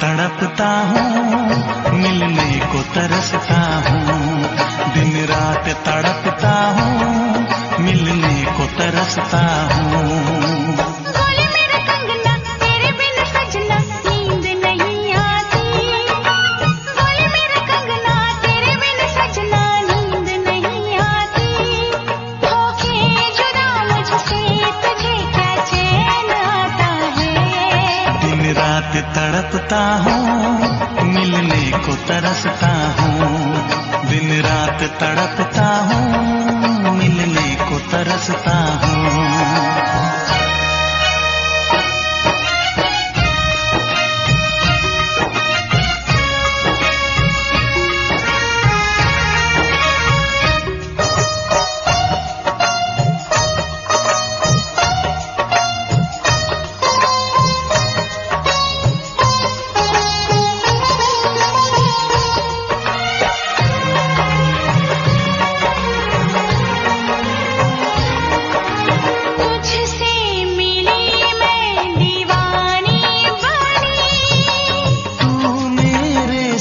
तड़पता हूँ, मिलने को तरसता हूँ। दिन रात तड़पता हूँ, मिलने को तरसता हूँ। तड़पता हूँ, मिलने को तरसता हूँ। दिन रात तड़पता हूँ, मिलने को तरसता हूँ।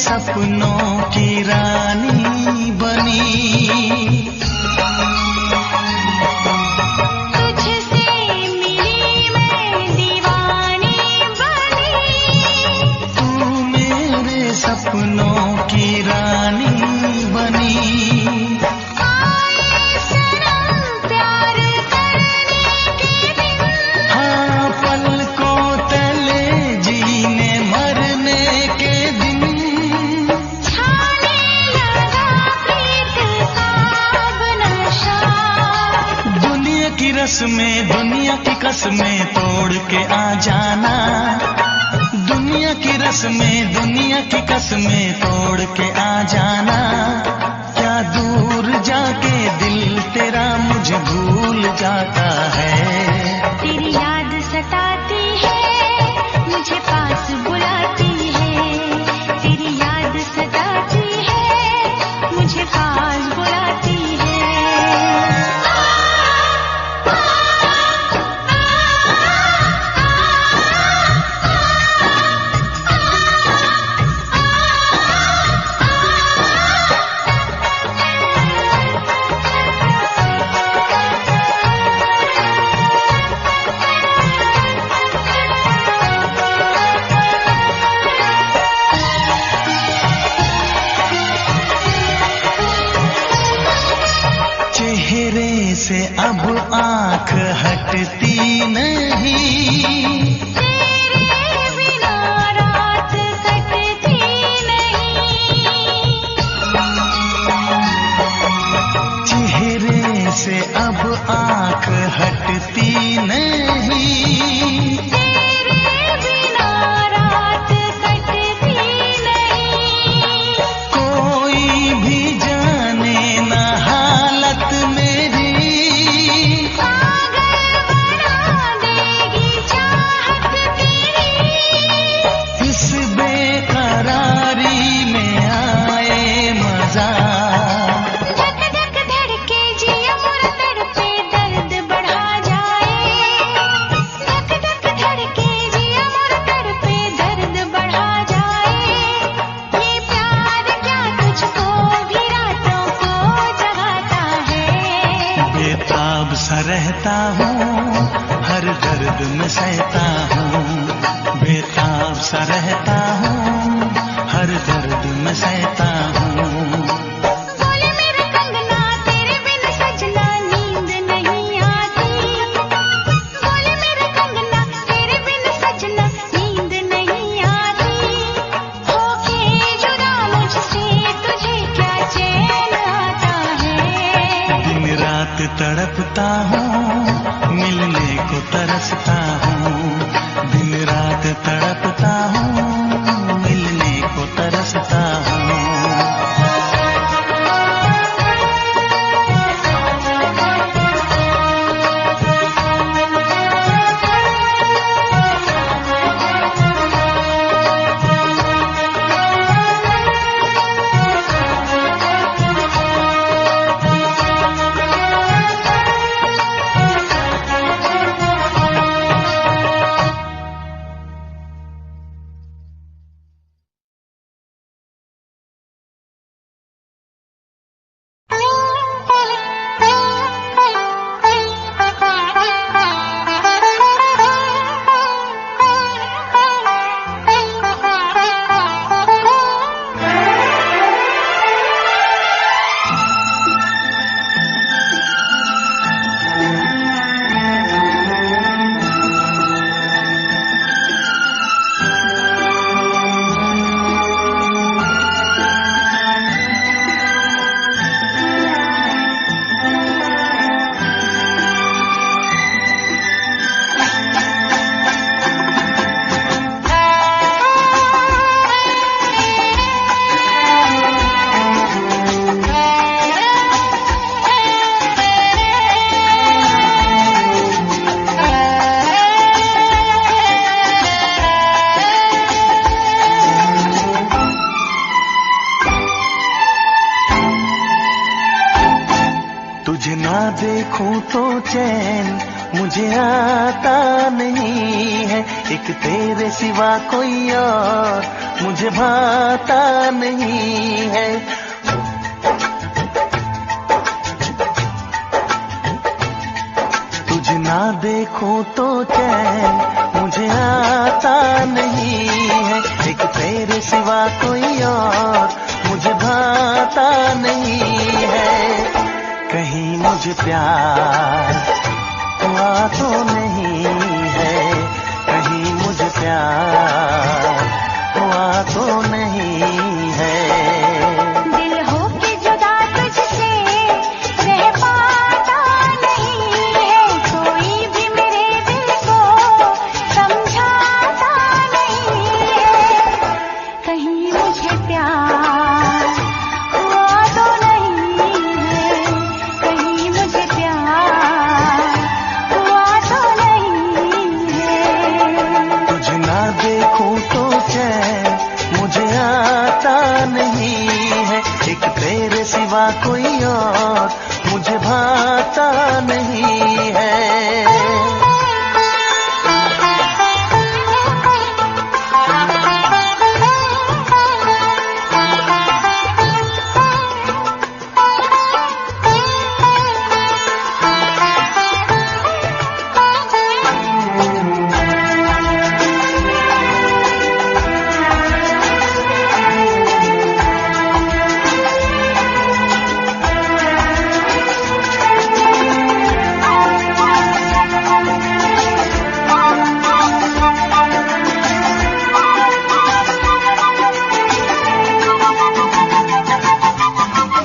सपनों की रानी बनी, तुझसे मिली मैं दीवानी बनी। तू मेरे सपनों की रानी बनी। आए सनम प्यार करने के दिन, हाँ पलकों तले जीने मरने के दिन। रस्में दुनिया की कसमें तोड़ के आ जाना। दुनिया की रस्में दुनिया की कसमें तोड़ के आ जाना। क्या दूर जाके दिल तेरा मुझे भूल जाता है। तेरी याद सताती है, मुझे पास बुलाती है। तेरी याद सताती है, मुझे पास बुलाती है। चेहरे से अब आँख हटती नहीं। तेरे बिना रात कटती नहीं। चेहरे से अब आँख हटती नहीं। तेरे बिना रात कटती नहीं। कोई भी जाने ना हालत मेरी। पागल बना देगी चाहत तेरी। इस बेकरारी में आए मजा। धक धक धड़के जिया मोरा तड़पे दर्द बढ़ा जाए। धक धक धड़के जिया मोरा तड़पे दर्द बढ़ा जाए। ये प्यार क्या तुझको भी रातों को जगाता है। बेताब सा रहता हूँ, हर दर्द में सहता हूँ। बेताब सा रहता हूँ, हर दर्द में सहता हूँ। बोले मेरा कंगना तेरे बिन सजना नींद नहीं आती। बोले मेरा कंगना तेरे बिन सजना नींद नहीं आती। होके जुदा मुझसे तुझे क्या चैन आता है। दिन रात तड़पता हूँ, मिलने को तरसता हूँ। दिन रात तड़पता हूँ, मिलने को तरसता हूँ। चैन मुझे आता नहीं है, एक तेरे सिवा कोई और मुझे भाता नहीं है। तुझे ना देखूं तो चैन मुझे आता नहीं है, एक तेरे सिवा कोई और मुझे भाता नहीं है। कहीं मुझे प्यार हुआ तो नहीं है, कहीं मुझे प्यार हुआ तो नहीं है। दिल हो के जुदा तुझसे रह पाता नहीं है, कोई भी मेरे दिल को समझाता नहीं है। कहीं मुझे प्यार हुआ तो नहीं है, कहीं मुझे प्यार हुआ तो नहीं है। तुझे ना देखूं तो चैन मुझे आता नहीं है, एक तेरे सिवा कोई और मुझे भाता नहीं है।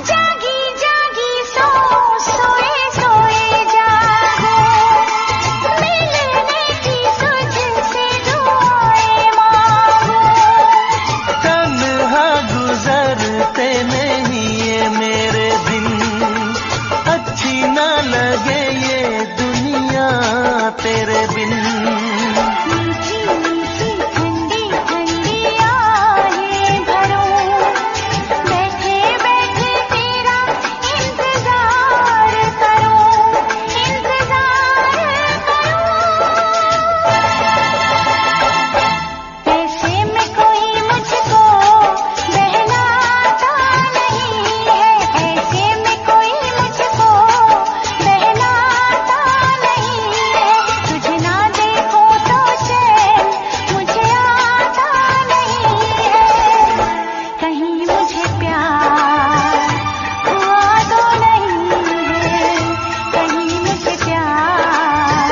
जागी जागी सोए सोए जागो, मिलने की तुझसे दुआएं मांगो। तन्हा गुजरते नहीं ये मेरे दिन, अच्छी ना लगे ये दुनिया तेरे बिन। मीठी मीठी ठंडी ठंडी आहें भरूं, बैठे बैठे तेरा इंतजार करूं, इंतजार करूं। ऐसे में कोई मुझको बहलाता नहीं है, ऐसे में कोई मुझको बहलाता नहीं है। तुझे ना देखूं तो चैन मुझे आता नहीं है, कहीं मुझे प्यार हुआ तो नहीं है, कहीं मुझे प्यार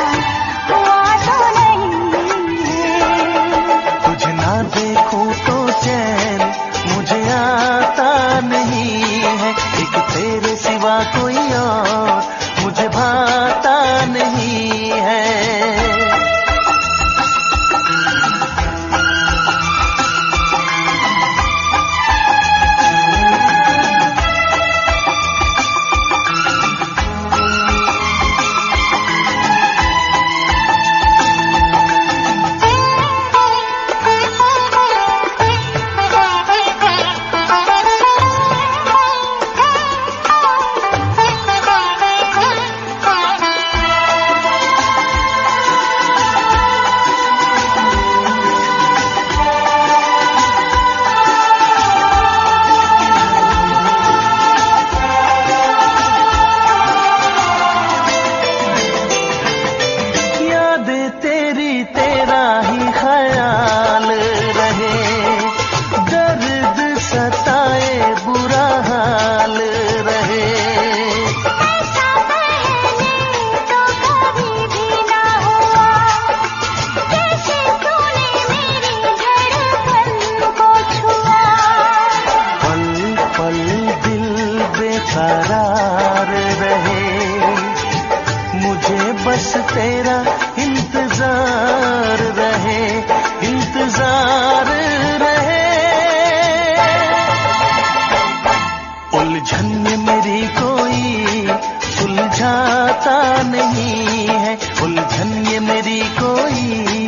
हुआ तो नहीं है। तुझे ना देखूं तो चैन मुझे आता नहीं है, एक तेरे सिवा कोई और मुझे भाता नहीं है। यादें तेरी तेरा ही ख्याल रहे, दर्द सताए बुरा हाल रहे। ऐसा पहले तो कभी भी ना हुआ, जैसे तूने मेरी धड़कन को छुआ। पल पल दिल बेकरार रहे, मुझे बस तेरा इंतजार रहे, इंतजार रहे। उलझन में मेरी कोई सुलझाता नहीं है, उलझन ये मेरी कोई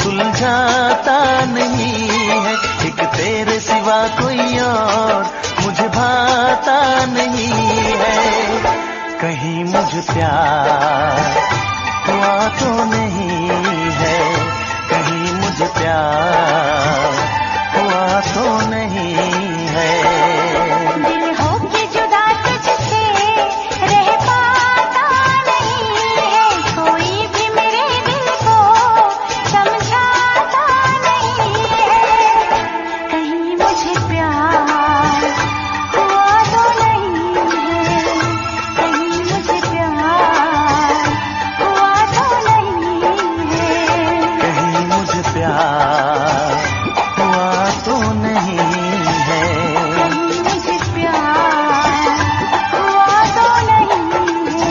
सुलझाता नहीं है, एक तेरे सिवा कोई और मुझे भाता नहीं है। कहीं मुझ प्यार हुआ तो नहीं है, कहीं मुझ प्यार हुआ तो नहीं है। दिल हो के जुदा तुझसे रह पाता नहीं है, कोई भी मेरे दिल को समझाता नहीं है। कहीं मुझे प्यार हुआ तो नहीं है, कहीं मुझे प्यार हुआ तो नहीं है। कहीं मुझ प्यार हुआ तो नहीं है, कहीं मुझे प्यार हुआ तो नहीं है।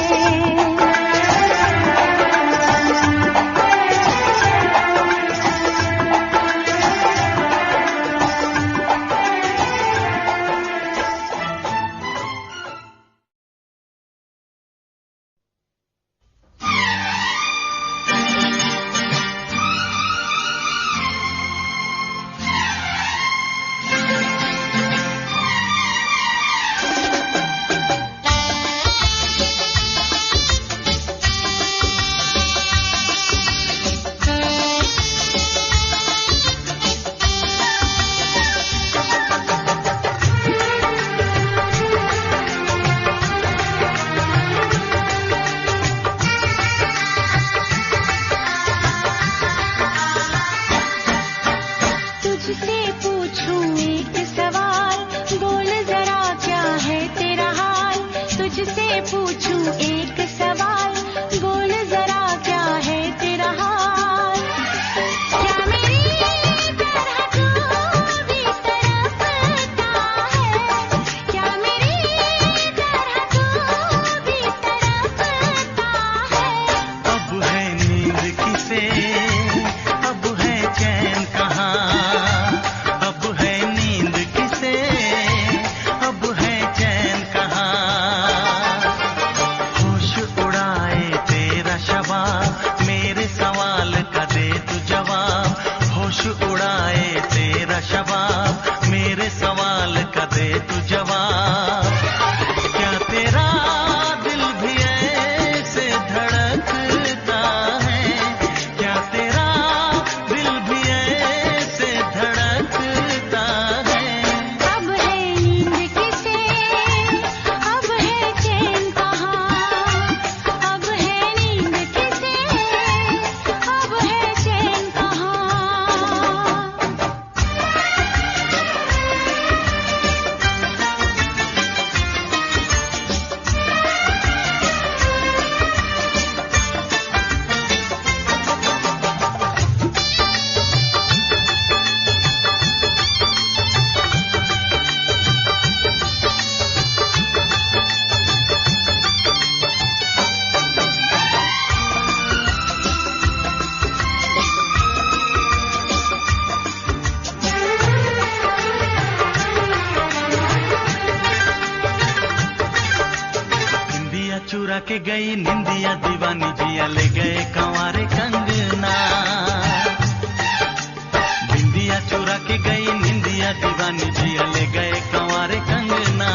तुझसे पूछूं एक सवाल, बोल जरा क्या है तेरा हाल। तुझसे पूछूं एक सवाल, बोल जरा क्या है तेरा हाल। क्या मेरी तरह तू भी तड़पता है, क्या मेरी तरह तू भी तड़पता है। अब है नींद किसे, अब है चैन कहाँ, अब है नींद किसे, अब है चैन कहाँ। होश उड़ाए तेरा शबाब, मेरे सवाल का दे तू जवाब। होश उड़ाए तेरा शबाब, मेरे सवाल का दे तू जवाब। क्या तेरा दिल भी ऐसे धड़कता है, क्या तेरा दिल भी ऐसे धड़कता है। अब है नींद किसे, अब है चैन कहाँ। अब है नींद किसे, अब है चैन कहाँ। निंदिया चुरा के गई निंदिया दीवानी, जिया ले गए कंवारे कंगना। निंदिया चुरा के गई निंदिया दीवानी, जिया ले गए कंवारे कंगना।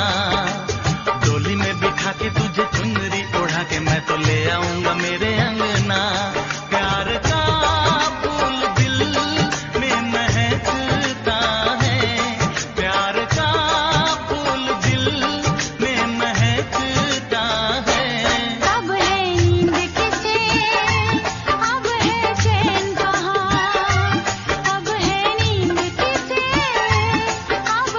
डोली में बिठा के तुझे चुनरी ओढ़ा के मैं तो ले आऊंगा मेरे अंगना। प्यार का फूल दिल में महकता है, प्यार का फूल दिल में महकता है। अब है नींद किसे, अब है चैन कहाँ। अब है नींद किसे, अब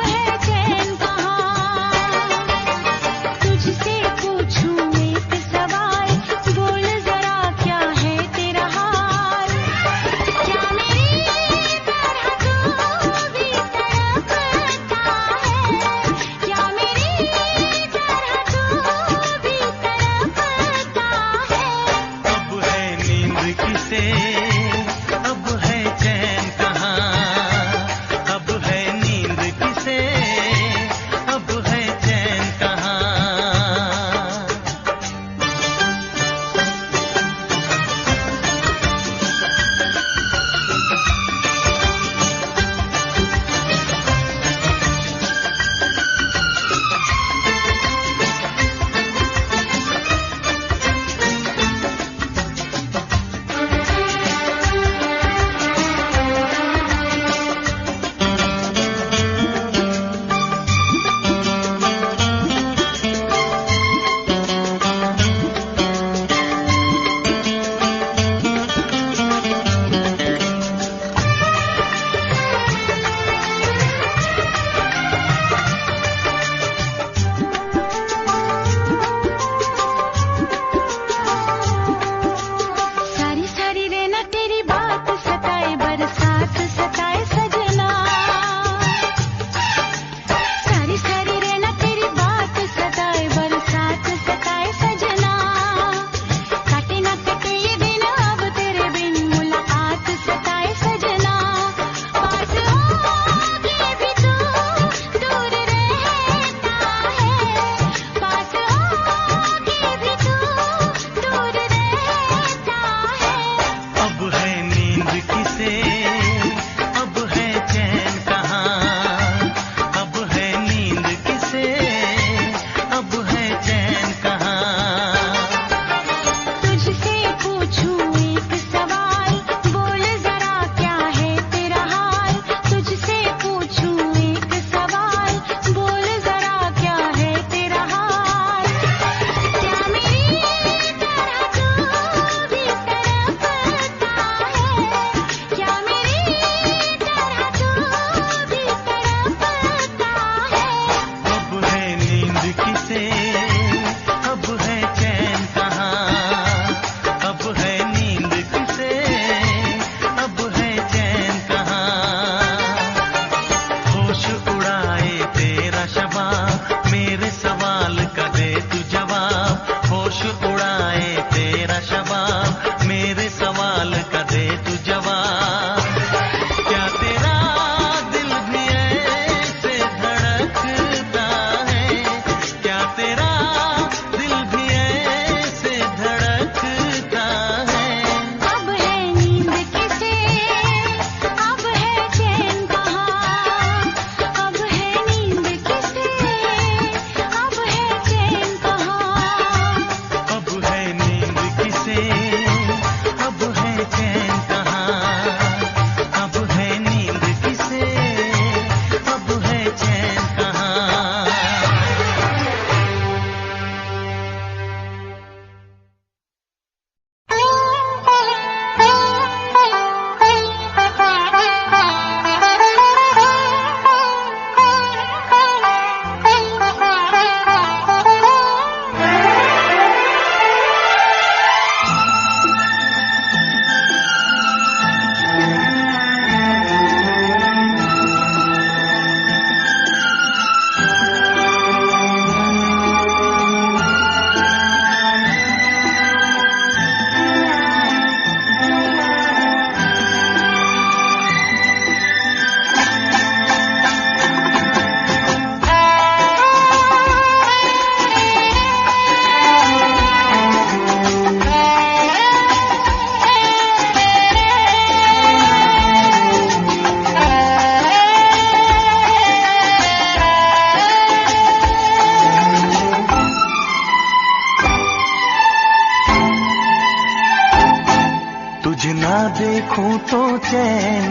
तो चैन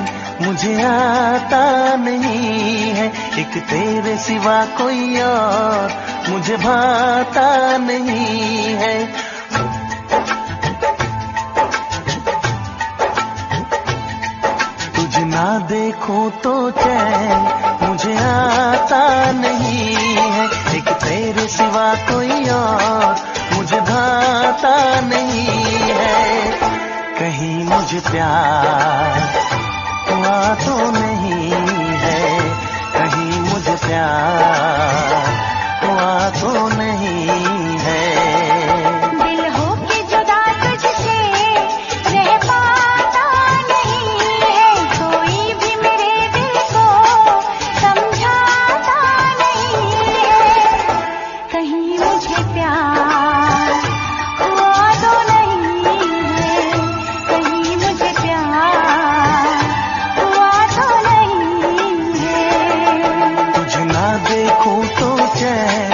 मुझे आता नहीं है, एक तेरे सिवा कोई और मुझे भाता नहीं है। तुझे ना देखूं तो चैन मुझे आता नहीं है, एक तेरे सिवा कोई और मुझे भाता नहीं है। कहीं मुझे प्यार हुआ तो नहीं है, कहीं मुझे प्यार हुआ तो नहीं है। दिल हो के जुदा तुझसे रह पाता नहीं है, कोई भी मेरे दिल को समझाता नहीं है। कहीं मुझे प्यार हुआ तो नहीं है, कहीं मुझे प्यार हुआ तो नहीं है। तुझे ना देखूं तो चैन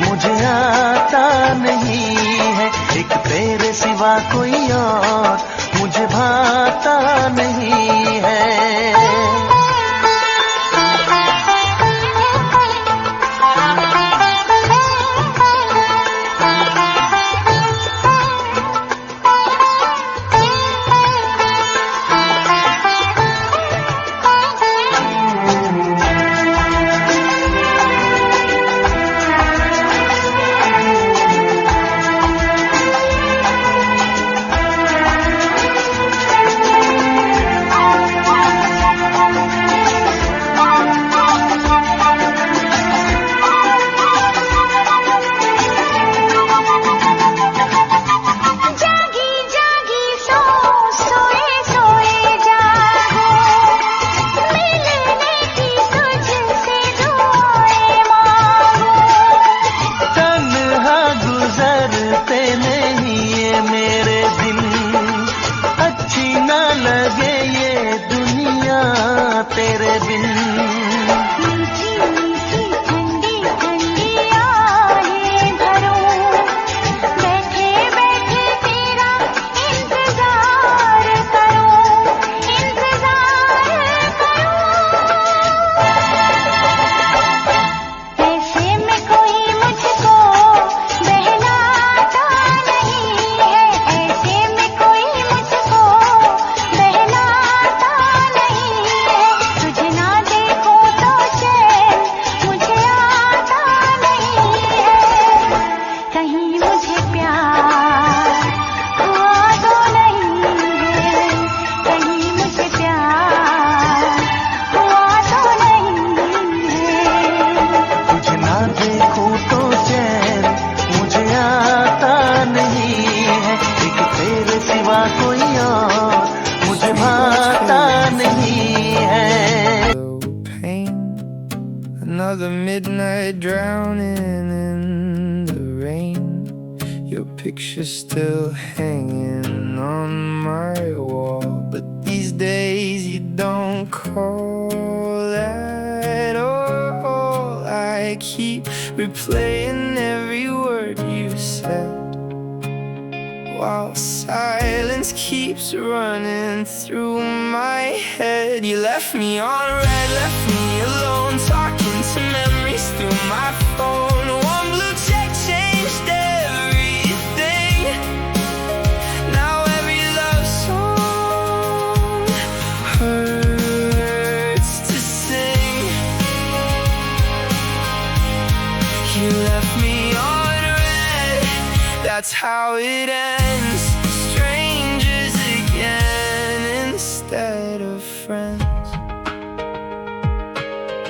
मुझे आता नहीं है, एक तेरे सिवा कोई और मुझे भाता नहीं है। तेरे बिन मीठी मीठी ठंडी ठंडी आहें भरूं, बैठे बैठे तेरा इंतजार करूं, इंतजार करूं। ऐसे में कोई मुझको बहलाता नहीं है, ऐसे में कोई मुझको बहलाता नहीं है। तुझे ना देखो तो चैन मुझे आता नहीं है, कहीं मुझे प्यार हुआ तो नहीं है, कहीं मुझे प्यार हुआ तो नहीं है। तुझे ना देखूं तो चैन मुझे आता नहीं है, एक तेरे सिवा कोई और मुझे भाता नहीं है। Pain, another midnight drowning in the rain. Your picture's still hanging on my wall, but these days you don't call at all. I keep replaying every word you said, while silence keeps running through my head. You left me on red, left me alone, talking to memories through my phone. One blue check changed everything. Now every love song hurts to sing. You left me on red, that's how it ends. Strangers again instead of friends.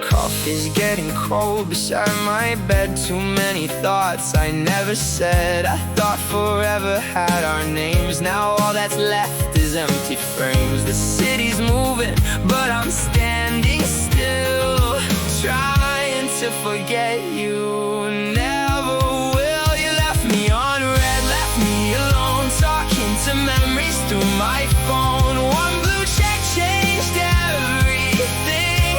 Coffee's getting cold beside my bed. Too many thoughts I never said. I thought forever had our names. Now all that's left is empty frames. The city's moving, but I'm standing still, trying to forget you. Never will. You left me on red, left me alone, talking to memories through my phone. One blue check changed everything.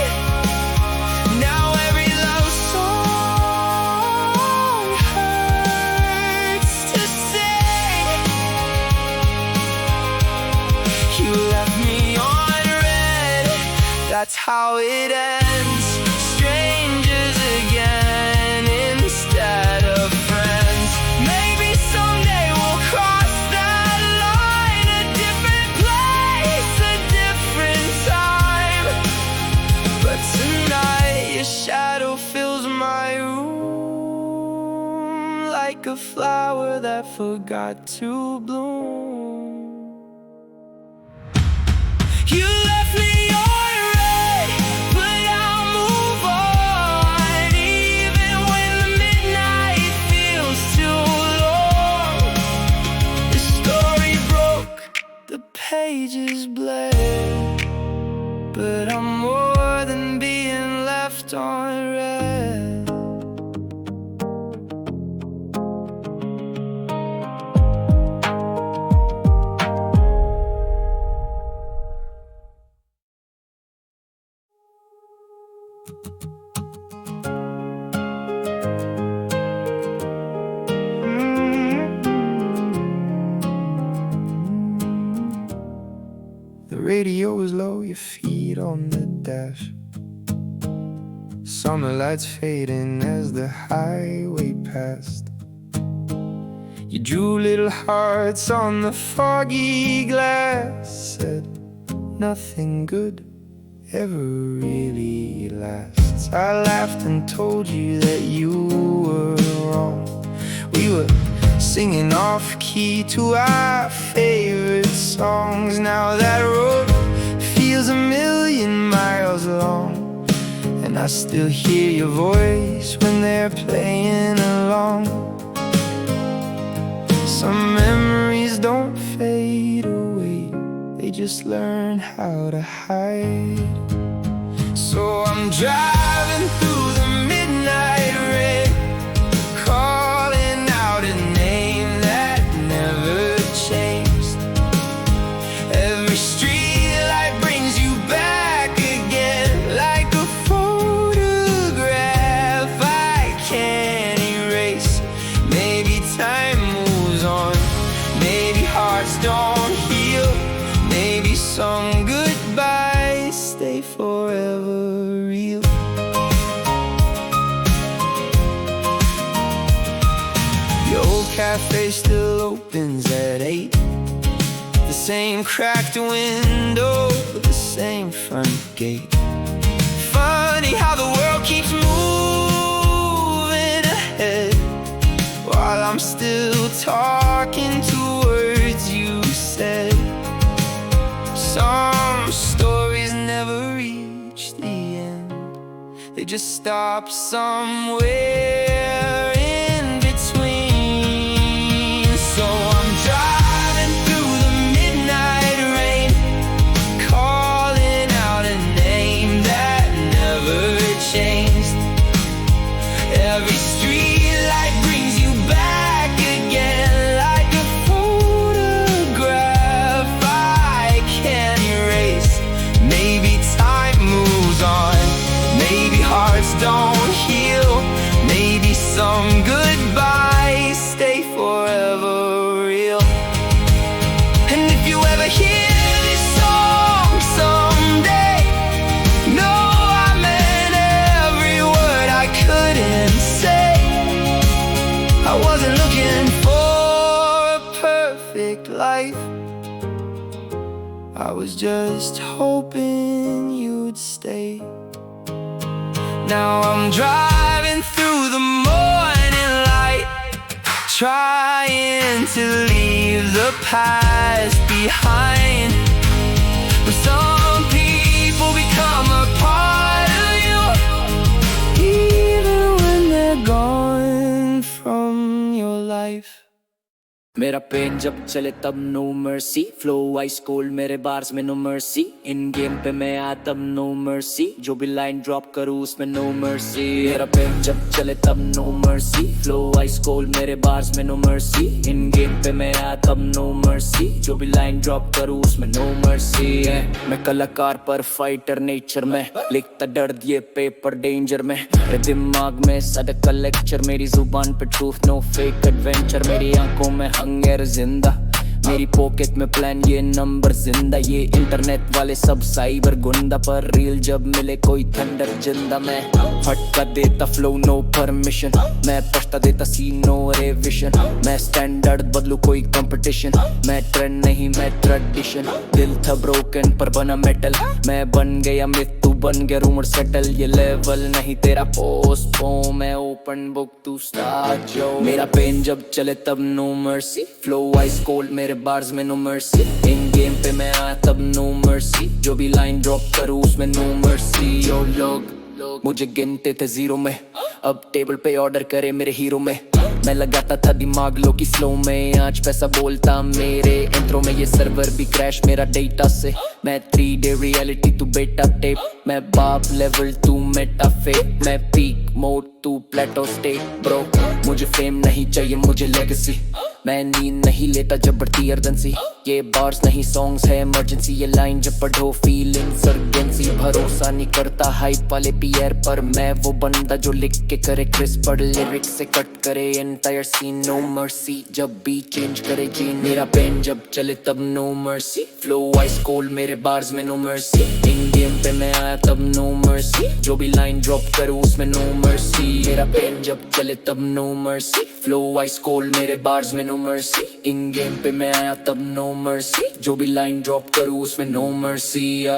Now every love song hurts to sing. You left me on that's how it ends. Strangers again instead of friends. Maybe someday we'll cross that line. A different place, a different time. But tonight your shadow fills my room, like a flower that forgot to bloom. You left me already, but I'll move on. Even when the midnight feels too long. The story broke, the pages bled, but I'm more than being left on red. The radio is low, your feet on the dash. Summer lights fading as the highway passed. You drew little hearts on the foggy glass. Said nothing good ever really lasts. I laughed and told you that you were wrong. We were singing off key to our favorite songs. Now that road feels a million miles long, and I still hear your voice when they're playing along. Some memories don't fade away, they just learn how to hide. So I'm driving through the midnight rain, calling out a name that never changed. Every street light brings you back again, like a photograph I can't erase. Maybe time moves on, maybe hearts don't heal, maybe some goodbyes stay forever real. The old cafe still opens at 8. The same cracked window, the same front gate. Funny how the world keeps moving ahead, while I'm still talking to words you said. Some stories never reach the end, they just stop somewhere in between. So I'm driving through the midnight rain, calling out a name that never changed. Every street light brings you back again, like a photograph I can't erase. Maybe time moves on, maybe hearts don't heal, maybe some goodbyes stay forever real. And if you ever hear this song someday, know I meant every word I couldn't say. I wasn't looking for a perfect life, I was just hoping you'd stay. Now I'm driving through the morning light, trying to leave the past behind. But some people become a part of you, even when they're gone from your life. मेरा pen जब चले तब no mercy, flow ice cold मेरे bars में no mercy, in game पे मैं आ तब no mercy, जो भी लाइन ड्रॉप करूँ उसमें नो मर्सी। मेरा पेन जब चले तब no mercy, flow ice cold मेरे बार्स में नो मर्सी, इन गेम पे मैं आ तब नो मर्सी, जो भी लाइन ड्रॉप करूँ उसमें नो मर्सी। मैं कलाकार पर फाइटर नेचर में, लिखता दर्द ये पेपर डेंजर में, मेरे दिमाग में सदका लेक्चर, मेरी जुबान पे ट्रूथ नो फेक एडवेंचर, मेरी आंखों में हंगर जिंदा, मेरी पॉकेट में प्लान, ये नंबर जिंदा, ये इंटरनेट वाले सब साइबर गुंडा, पर रील जब मिले कोई थंडर जिंदा। मैं फटका देता फ्लो नो परमिशन, मैं पछता देता सीन नो रिविजन, मैं स्टैंडर्ड बदलू कोई कंपटीशन, मैं ट्रेंड नहीं मैं ट्रेडिशन। दिल था ब्रोकन पर बना मेटल, मैं बन गया मिथ तू बन गया रूमर सेटल, ये लेवल नहीं तेरा पोस्ट पो, मैं ओपन बुक तू स्टार्ट जो। मेरा पेन जब चले तब no mercy, flow ice cold मेरे बार्स में नो मर्सी, इन गेम पे मैं आया तब नो मर्सी, जो भी लाइन ड्रॉप करूँ उसमें नो मर्सी। यो लोग मुझे गिनते थे जीरो में, अब टेबल पे ऑर्डर करे मेरे हीरो में, मैं लगाता था दिमाग लो की स्लो में, आज पैसा बोलता मेरे इंट्रो में, ये सर्वर भी क्रैश मेरा डेटा से, मैं 3D रियलिटी तू बेटा टेप, मैं बाप लेवल तू मेटा फेक, मैं पीक मोड तू प्लेटो स्टेट ब्रो, मुझे फेम नहीं चाहिए मुझे लेगेसी, मैं नींद नहीं लेता जब बढ़ती अर्जेंसी, ये बार्स नहीं सॉन्ग्स है इमरजेंसी, ये लाइन जब पढ़ो फील इंसर्जेंसी, भरोसा नहीं करता हाइप वाले पीयर पर, मैं वो बंदा जो लिख के करे क्रिस्प पर, लिरिक्स से कट करे एंटायर सीन, नो मर्सी जब भी चेंज करे जीन, मेरा पेन जब चले तब no mercy, flow ice cold मेरे बार्स में नो मर्सी, इन गेम पे मैं आया तब नो मर्सी, जो भी लाइन ड्रॉप करूँ उसमें नो मर्सी, मेरा पेन जब चले तब no mercy, flow ice cold मेरे बार्स में नो मर्सी, इन गेम पे मैं आया तब नो मर्सी, जो भी लाइन ड्रॉप करूँ उसमें नो मर्सी।